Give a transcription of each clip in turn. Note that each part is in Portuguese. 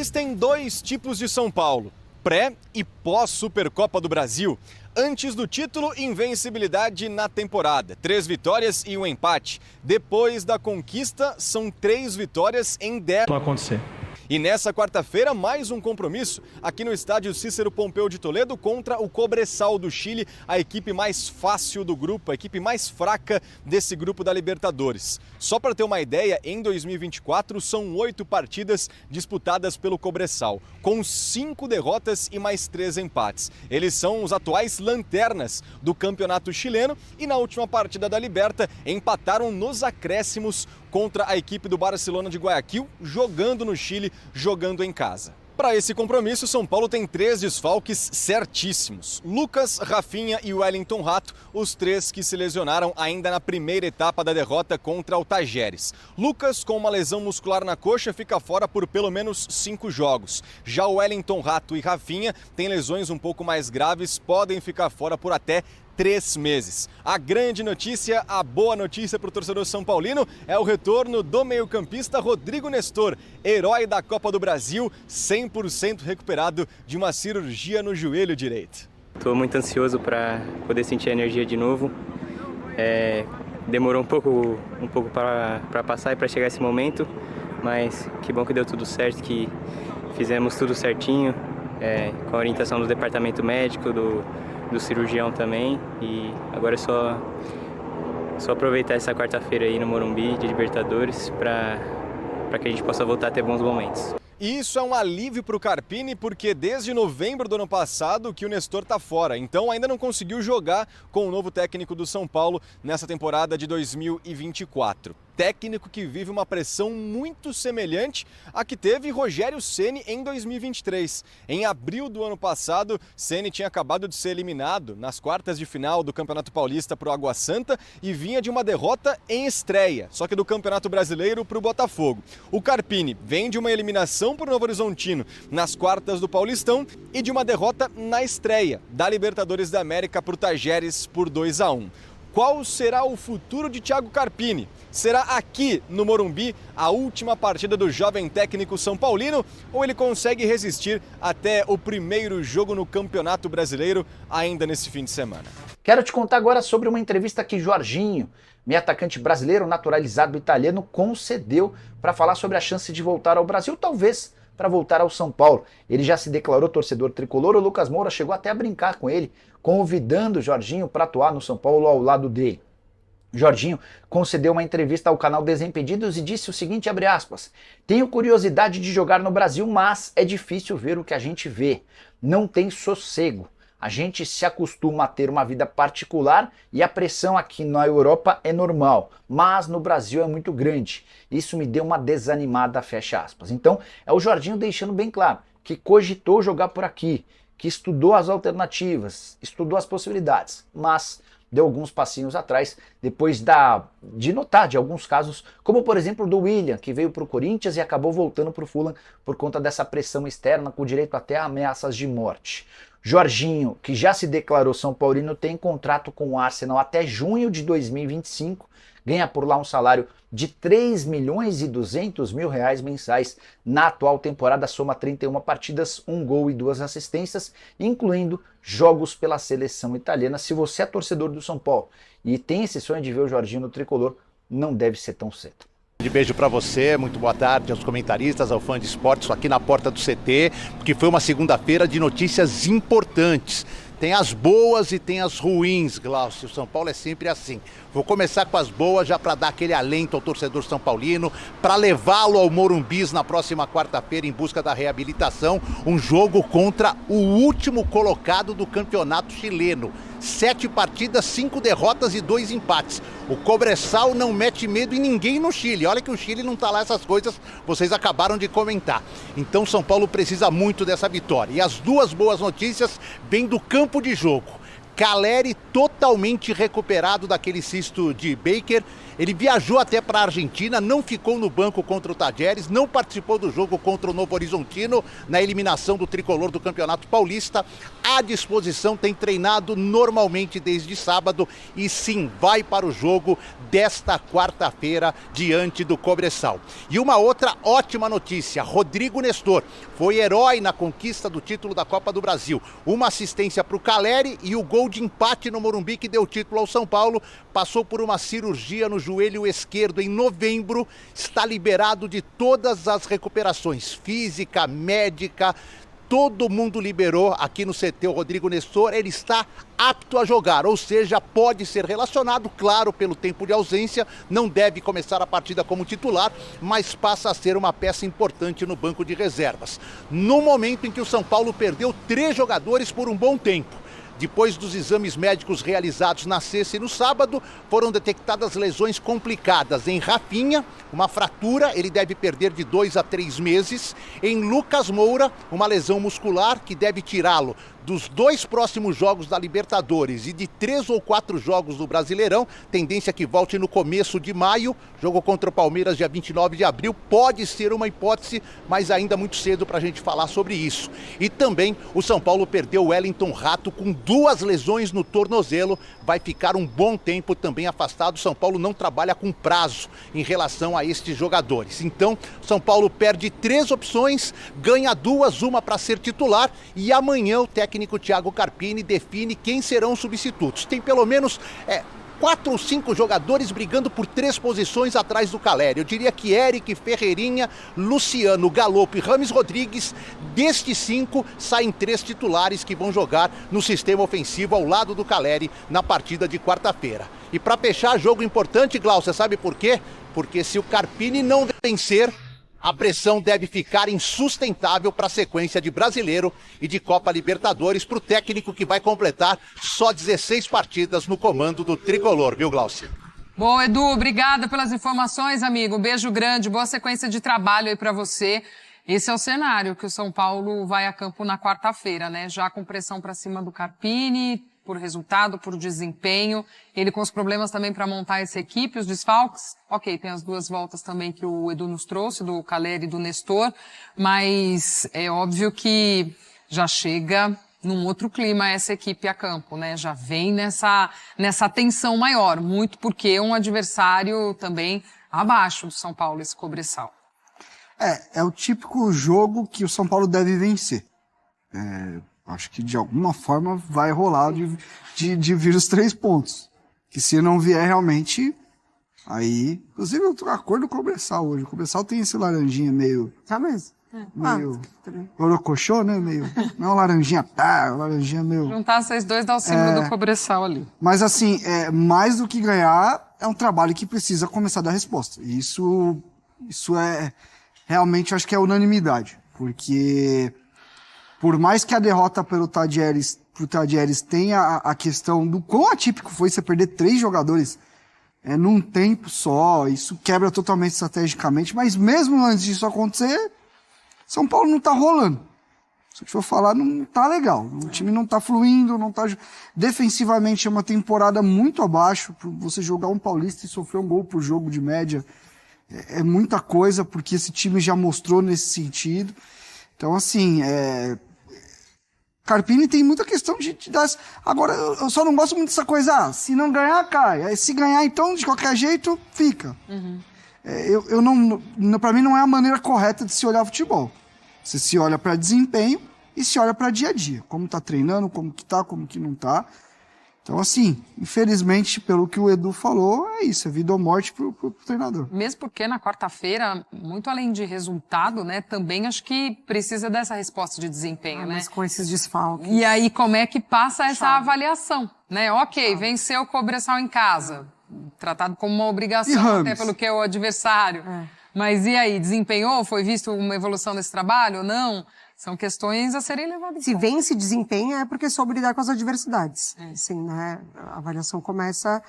Existem dois tipos de São Paulo, pré e pós-Supercopa do Brasil. Antes do título, invencibilidade na temporada, 3 vitórias e um empate. Depois da conquista, são 3 vitórias em 10. Vai acontecer. E nessa quarta-feira, mais um compromisso aqui no estádio Cícero Pompeu de Toledo contra o Cobressal do Chile, a equipe mais fácil do grupo, a equipe mais fraca desse grupo da Libertadores. Só para ter uma ideia, em 2024 são 8 partidas disputadas pelo Cobressal, com 5 derrotas e mais 3 empates. Eles são os atuais lanternas do campeonato chileno e na última partida da Liberta empataram nos acréscimos contra a equipe do Barcelona de Guayaquil, jogando no Chile, jogando em casa. Para esse compromisso, São Paulo tem 3 desfalques certíssimos. Lucas, Rafinha e Wellington Rato, os 3 que se lesionaram ainda na primeira etapa da derrota contra o Tajeres. Lucas, com uma lesão muscular na coxa, fica fora por pelo menos 5 jogos. Já o Wellington Rato e Rafinha têm lesões um pouco mais graves, podem ficar fora por até 3 meses. A grande notícia, a boa notícia para o torcedor são paulino é o retorno do meio-campista Rodrigo Nestor, herói da Copa do Brasil, 100% recuperado de uma cirurgia no joelho direito. Estou muito ansioso para poder sentir a energia de novo. Demorou um pouco para passar e para chegar esse momento, mas que bom que deu tudo certo, que fizemos tudo certinho, com a orientação do departamento médico, do cirurgião também, e agora é só aproveitar essa quarta-feira aí no Morumbi de Libertadores para que a gente possa voltar a ter bons momentos. E isso é um alívio para o Carpini, porque desde novembro do ano passado que o Nestor está fora, então ainda não conseguiu jogar com o novo técnico do São Paulo nessa temporada de 2024. Técnico que vive uma pressão muito semelhante à que teve Rogério Ceni em 2023. Em abril do ano passado, Ceni tinha acabado de ser eliminado nas quartas de final do Campeonato Paulista para o Água Santa e vinha de uma derrota em estreia, só que do Campeonato Brasileiro para o Botafogo. O Carpini vem de uma eliminação para o Novo Horizontino nas quartas do Paulistão e de uma derrota na estreia da Libertadores da América para o Tajeres por 2-1. Qual será o futuro de Thiago Carpini? Será aqui no Morumbi a última partida do jovem técnico são paulino ou ele consegue resistir até o primeiro jogo no Campeonato Brasileiro ainda nesse fim de semana? Quero te contar agora sobre uma entrevista que Jorginho, meio atacante brasileiro naturalizado italiano, concedeu para falar sobre a chance de voltar ao Brasil, talvez para voltar ao São Paulo. Ele já se declarou torcedor tricolor, o Lucas Moura chegou até a brincar com ele, convidando o Jorginho para atuar no São Paulo ao lado dele. Jorginho concedeu uma entrevista ao canal Desimpedidos e disse o seguinte, abre aspas, tenho curiosidade de jogar no Brasil, mas é difícil ver o que a gente vê, não tem sossego. A gente se acostuma a ter uma vida particular e a pressão aqui na Europa é normal, mas no Brasil é muito grande. Isso me deu uma desanimada, fecha aspas. Então, é o Jorginho deixando bem claro que cogitou jogar por aqui, que estudou as alternativas, estudou as possibilidades, mas deu alguns passinhos atrás, depois de notar de alguns casos, como por exemplo do William, que veio para o Corinthians e acabou voltando para o Fulham por conta dessa pressão externa, com direito até a ameaças de morte. Jorginho, que já se declarou São Paulino, tem contrato com o Arsenal até junho de 2025, ganha por lá um salário de 3.200.000 reais mensais. Na atual temporada soma 31 partidas, 1 gol e 2 assistências, incluindo jogos pela seleção italiana. Se você é torcedor do São Paulo e tem esse sonho de ver o Jorginho no tricolor, não deve ser tão cedo. De beijo para você, muito boa tarde aos comentaristas, ao fã de esportes aqui na porta do CT, porque foi uma segunda-feira de notícias importantes. Tem as boas e tem as ruins, Glaucio. O São Paulo é sempre assim. Vou começar com as boas já para dar aquele alento ao torcedor são paulino, para levá-lo ao Morumbis na próxima quarta-feira em busca da reabilitação. Um jogo contra o último colocado do campeonato chileno. 7 partidas, 5 derrotas e 2 empates. O Cobressal não mete medo em ninguém no Chile. Olha que o Chile não tá lá, essas coisas vocês acabaram de comentar. Então São Paulo precisa muito dessa vitória. E as duas boas notícias vêm do campo de jogo. Caleri totalmente totalmente recuperado daquele cisto de Baker. Ele viajou até para a Argentina, não ficou no banco contra o Tajeres, não participou do jogo contra o Novo Horizontino na eliminação do tricolor do Campeonato Paulista. À disposição, tem treinado normalmente desde sábado e sim, vai para o jogo desta quarta-feira diante do Cobressal. E uma outra ótima notícia, Rodrigo Nestor foi herói na conquista do título da Copa do Brasil. Uma assistência para o Caleri e o gol de empate no Morumbi que deu título ao São Paulo. Passou por uma cirurgia no joelho esquerdo em novembro, está liberado de todas as recuperações física, médica, todo mundo liberou aqui no CT o Rodrigo Nestor, ele está apto a jogar, ou seja, pode ser relacionado, claro, pelo tempo de ausência, não deve começar a partida como titular, mas passa a ser uma peça importante no banco de reservas. No momento em que o São Paulo perdeu 3 jogadores por um bom tempo. Depois dos exames médicos realizados na sexta e no sábado, foram detectadas lesões complicadas em Rafinha, uma fratura, ele deve perder de 2 a 3 meses. Em Lucas Moura, uma lesão muscular que deve tirá-lo dos 2 próximos jogos da Libertadores e de 3 ou 4 jogos do Brasileirão, tendência que volte no começo de maio, jogo contra o Palmeiras dia 29 de abril, pode ser uma hipótese, mas ainda muito cedo para a gente falar sobre isso. E também o São Paulo perdeu o Wellington Rato com 2 lesões no tornozelo, vai ficar um bom tempo também afastado. São Paulo não trabalha com prazo em relação a estes jogadores. Então, São Paulo perde 3 opções, ganha 2, uma para ser titular, e amanhã o técnico Thiago Carpini define quem serão os substitutos. Tem pelo menos 4 ou 5 jogadores brigando por 3 posições atrás do Caleri. Eu diria que Eric, Ferreirinha, Luciano, Galopo e Rames Rodrigues, destes 5, saem 3 titulares que vão jogar no sistema ofensivo ao lado do Caleri na partida de quarta-feira. E para fechar, jogo importante, Glaucia, sabe por quê? Porque se o Carpini não vencer, a pressão deve ficar insustentável para a sequência de Brasileiro e de Copa Libertadores para o técnico que vai completar só 16 partidas no comando do Tricolor, viu, Glaucia? Bom, Edu, obrigada pelas informações, amigo. Um beijo grande, boa sequência de trabalho aí para você. Esse é o cenário que o São Paulo vai a campo na quarta-feira, né? Já com pressão para cima do Carpini, por resultado, por desempenho. Ele com os problemas também para montar essa equipe, os desfalques. Ok, tem as 2 voltas também que o Edu nos trouxe, do Caleri e do Nestor, mas é óbvio que já chega num outro clima essa equipe a campo, né? Já vem nessa tensão maior, muito porque é um adversário também abaixo do São Paulo, esse Cobressal. É o típico jogo que o São Paulo deve vencer. Acho que de alguma forma vai rolar de vir os 3 pontos. Que se não vier realmente, aí... Inclusive eu tô com a cor do Cobressal hoje. O Cobressal tem esse laranjinha meio... Tá mesmo? Meio... Orocochô, né? Meio... Não é um laranjinha laranjinha meio... Juntar vocês dois dá o símbolo do Cobressal ali. Mas assim, mais do que ganhar, é um trabalho que precisa começar a dar resposta. E isso é... Realmente, eu acho que é unanimidade. Porque... Por mais que a derrota pro Tajeres tenha a questão do quão atípico foi você perder 3 jogadores num tempo só, isso quebra totalmente estrategicamente, mas mesmo antes disso acontecer, São Paulo não tá rolando. Se eu for falar, não tá legal. O time não tá fluindo, não tá... Defensivamente é uma temporada muito abaixo. Você jogar um Paulista e sofrer um gol por jogo de média é muita coisa, porque esse time já mostrou nesse sentido. Então, assim, Carpini tem muita questão de dar... Agora, eu só não gosto muito dessa coisa, se não ganhar, cai. Aí, se ganhar, então, de qualquer jeito, fica. Uhum. Pra mim, não é a maneira correta de se olhar futebol. Você se olha para desempenho e se olha para dia a dia. Como tá treinando, como que tá, como que não tá. Então, assim, infelizmente, pelo que o Edu falou, é isso, é vida ou morte pro treinador. Mesmo porque na quarta-feira, muito além de resultado, né, também acho que precisa dessa resposta de desempenho, né? Mas com esses desfalques. E aí, como é que passa essa avaliação, né? Ok, venceu o Cobressal em casa, tratado como uma obrigação, até pelo que é o adversário. Mas e aí, desempenhou? Foi visto uma evolução nesse trabalho ou não? São questões a serem levadas em conta. Se vence e desempenha é porque soube lidar com as adversidades. Sim, né? A avaliação começa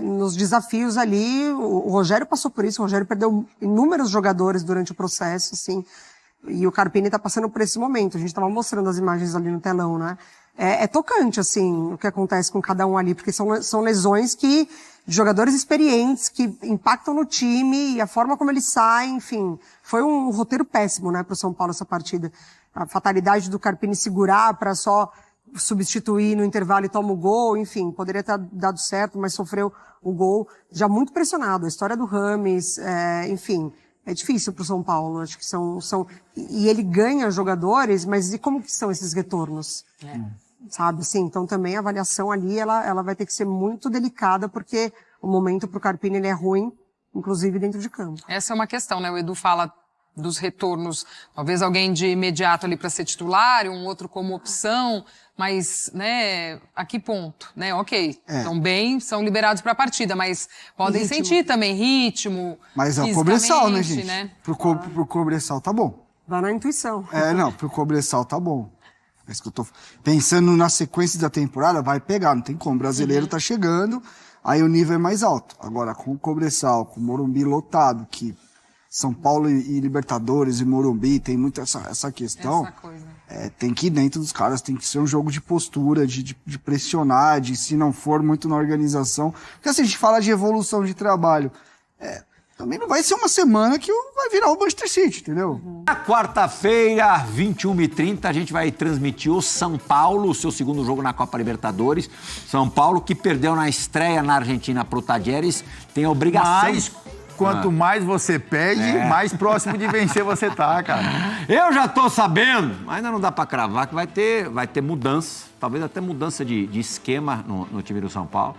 nos desafios ali. O Rogério passou por isso. O Rogério perdeu inúmeros jogadores durante o processo, assim. E o Carpini tá passando por esse momento. A gente tava mostrando as imagens ali no telão, né? É tocante, assim, o que acontece com cada um ali, porque são lesões de jogadores experientes que impactam no time e a forma como eles saem, enfim. Foi um roteiro péssimo, né, pro São Paulo essa partida. A fatalidade do Carpini segurar para só substituir no intervalo e toma o gol, enfim, poderia ter dado certo, mas sofreu o gol já muito pressionado. A história do Rames, enfim, é difícil pro São Paulo. Acho que e ele ganha jogadores, mas e como que são esses retornos? Sabe, assim, então também a avaliação ali, ela vai ter que ser muito delicada, porque o momento pro Carpini, ele é ruim, inclusive dentro de campo. Essa é uma questão, né? O Edu fala dos retornos, talvez alguém de imediato ali para ser titular, um outro como opção, mas, né, a que ponto, né? Ok, estão bem, são liberados para a partida, mas podem sentir também ritmo, mas é o Cobressal, né, gente? Né? Pro Cobressal tá bom. Vai na intuição. Não, pro Cobressal tá bom. É isso que eu tô pensando na sequência da temporada, vai pegar, não tem como. O brasileiro tá chegando, aí o nível é mais alto. Agora, com o Cobressal, com o Morumbi lotado, que São Paulo e Libertadores e Morumbi tem muito essa questão. Tem que ir dentro dos caras, tem que ser um jogo de postura, de pressionar, se não for muito na organização. Porque assim, a gente fala de evolução de trabalho. Também não vai ser uma semana que vai virar o Manchester City, entendeu? Na quarta-feira, 21h30, a gente vai transmitir o São Paulo, o seu segundo jogo na Copa Libertadores. São Paulo, que perdeu na estreia na Argentina pro Tajeres, tem a obrigação... Mas, quanto mais você perde, mais próximo de vencer você tá, cara. Eu já tô sabendo, ainda não dá pra cravar, que vai ter mudança, talvez até mudança de esquema no time do São Paulo.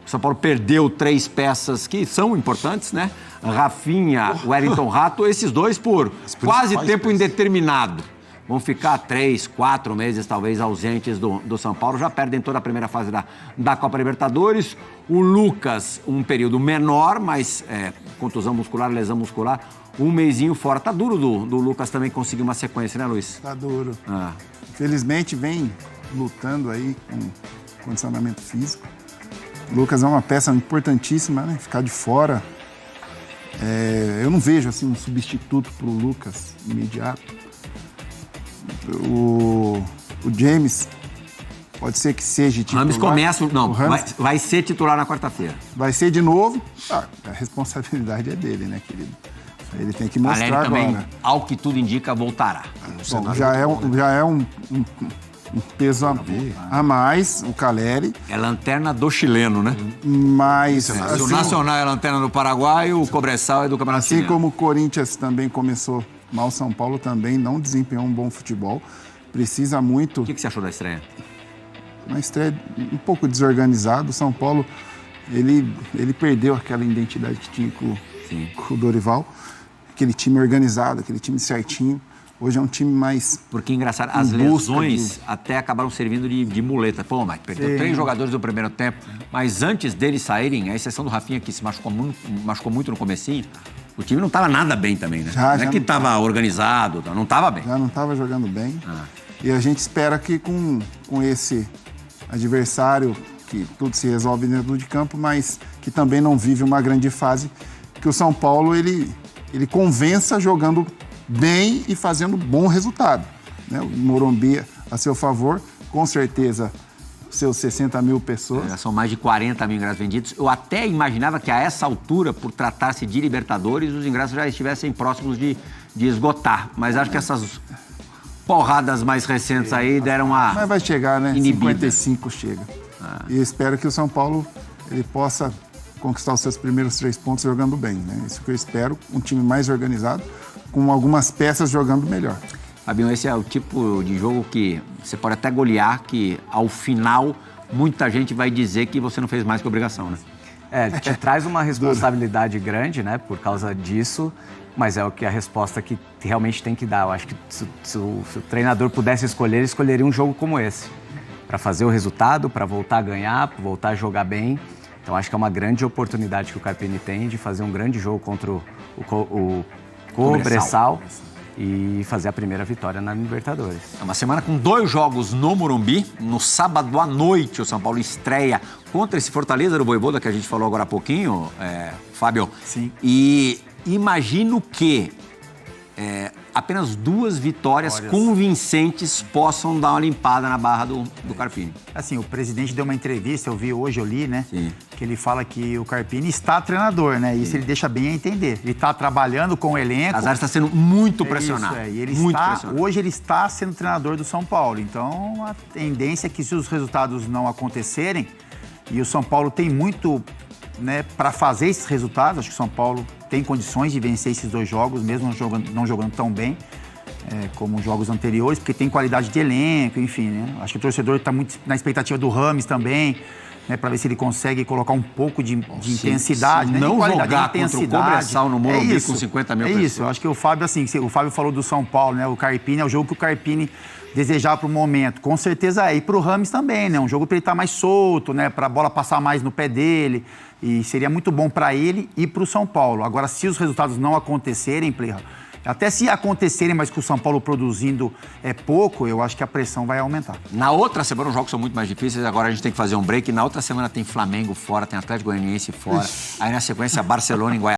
O São Paulo perdeu 3 peças que são importantes, né? Rafinha, Wellington Rato, esses dois por quase tempo indeterminado. Vão ficar 3, 4 meses, talvez, ausentes do São Paulo. Já perdem toda a primeira fase da Copa Libertadores. O Lucas, um período menor, mas contusão muscular, lesão muscular, um mesinho fora. Tá duro do Lucas também conseguir uma sequência, né, Luiz? Tá duro. Felizmente vem lutando aí com condicionamento físico. O Lucas é uma peça importantíssima, né? Ficar de fora. Eu não vejo assim um substituto para o Lucas imediato. O James pode ser que seja titular. Rames começa, vai ser titular na quarta-feira. Vai ser de novo. A responsabilidade é dele, né, querido? Ele tem que mostrar agora. Também, ao que tudo indica, voltará. Bom, já é um peso a mais, o Caleri. É lanterna do chileno, né? Mas... Assim, o Nacional é lanterna do Paraguai, o Cobressal é do Campeonato Chileno. Assim como o Corinthians também começou mal, São Paulo também não desempenhou um bom futebol. Precisa muito... O que você achou da estreia? Uma estreia um pouco desorganizada. O São Paulo, ele perdeu aquela identidade que tinha com o Dorival. Aquele time organizado, aquele time certinho. Hoje é um time mais... Porque, engraçado, as lesões até acabaram servindo de muleta. Pô, mas perdeu 3 jogadores no primeiro tempo. Mas antes deles saírem, a exceção do Rafinha, que se machucou muito no comecinho, o time não estava nada bem também, né? Não é que estava organizado, não estava bem. Já não estava jogando bem. E a gente espera que com esse adversário, que tudo se resolve dentro de campo, mas que também não vive uma grande fase, que o São Paulo, ele convença jogando bem e fazendo bom resultado, né? O Morumbi a seu favor, com certeza, seus 60 mil pessoas. São mais de 40 mil ingressos vendidos. Eu até imaginava que a essa altura, por tratar-se de Libertadores, os ingressos já estivessem próximos de esgotar. Mas acho que essas porradas mais recentes aí deram uma... Mas vai chegar, né? Inibida. 55 chega. E eu espero que o São Paulo ele possa conquistar os seus primeiros 3 pontos jogando bem, né? Isso que eu espero, um time mais organizado, com algumas peças jogando melhor. Fabinho, esse é o tipo de jogo que você pode até golear, que ao final muita gente vai dizer que você não fez mais que obrigação, né? Te traz uma responsabilidade grande, né, por causa disso, mas é o que a resposta que realmente tem que dar. Eu acho que se o treinador pudesse escolher, ele escolheria um jogo como esse, para fazer o resultado, para voltar a ganhar, para voltar a jogar bem. Então acho que é uma grande oportunidade que o Carpini tem de fazer um grande jogo contra o Cobressal e fazer a primeira vitória na Libertadores. É uma semana com 2 jogos no Morumbi. No sábado à noite, o São Paulo estreia contra esse Fortaleza do Vojvoda, que a gente falou agora há pouquinho, Fábio. Sim. E imagino que apenas 2 vitórias convincentes possam dar uma limpada na barra do Carpini. Assim, o presidente deu uma entrevista, eu li, né? Sim. Que ele fala que o Carpini está treinador, né? Isso ele deixa bem a entender. Ele está trabalhando com o elenco. Casares está sendo muito pressionado. Isso, e ele muito pressionado. Hoje ele está sendo treinador do São Paulo. Então, a tendência é que se os resultados não acontecerem, e o São Paulo tem muito, né, para fazer esses resultados, acho que o São Paulo tem condições de vencer esses 2 jogos, mesmo não jogando tão bem como os jogos anteriores, porque tem qualidade de elenco, enfim, né? Acho que o torcedor está muito na expectativa do Rames também, né, para ver se ele consegue colocar um pouco de intensidade, né? Não de jogar contra o Cobressal no Morumbi com 50 mil pessoas. É isso, eu acho que o Fábio, assim, o Fábio falou do São Paulo, né? O Carpini é o jogo que o Carpini desejava para o momento. Com certeza é. E para o Rames também, né? Um jogo para ele estar mais solto, né? Para a bola passar mais no pé dele. E seria muito bom para ele e para o São Paulo. Agora, se os resultados não acontecerem, Plirra, até se acontecerem, mas com o São Paulo produzindo pouco, eu acho que a pressão vai aumentar. Na outra semana os jogos são muito mais difíceis, agora a gente tem que fazer um break. Na outra semana tem Flamengo fora, tem Atlético Goianiense fora. Aí na sequência Barcelona em Guaianazes.